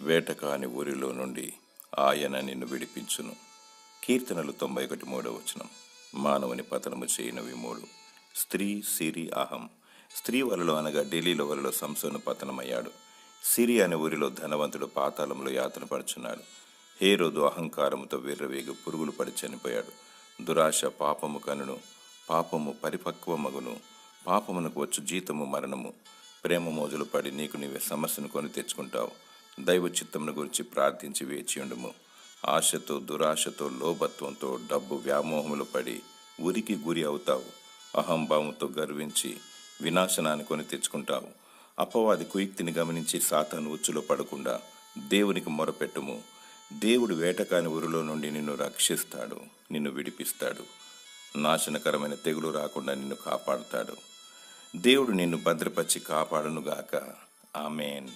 వేటకాని ఊరిలో నుండి ఆయన నిన్ను విడిపించును. కీర్తనలు 91:3. మానవుని పతనము చేయనవి 3. స్త్రీ, సిరి, అహం. స్త్రీ వలలో అనగా ఢిల్లీలో వలలో సంసోను పతనమయ్యాడు. సిరి అనే ఊరిలో ధనవంతుడు పాతాళంలో యాతన పడుచున్నాడు. హేరోదు అహంకారముతో విర్రవేగి పురుగులు పడి చనిపోయాడు. దురాశ పాపము కనును, పాపము పరిపక్వమగును. పాపమునకు వచ్చు జీతము మరణము. ప్రేమ మోజులు పడి నీకు నీవే సమస్యను కొని తెచ్చుకుంటావు. దైవ చిత్తమును గురించి ప్రార్థించి వేచియుండుము. ఆశతో, దురాశతో, లోభత్వంతో, డబ్బు వ్యామోహములు పడి ఉరికి గురి అవుతావు. అహంభావంతో గర్వించి వినాశనాన్ని కొని తెచ్చుకుంటావు. అపవాది కుయుక్తిని గమనించి సాతాను ఉచ్చులో పడకుండా దేవునికి మొరపెట్టుము. దేవుడు వేటకాని ఊరిలో నుండి నిన్ను రక్షిస్తాడు, నిన్ను విడిపిస్తాడు. నాశనకరమైన తెగులు రాకుండా నిన్ను కాపాడుతాడు. దేవుడు నిన్ను భద్రపరిచి కాపాడునుగాక. ఆమేన్.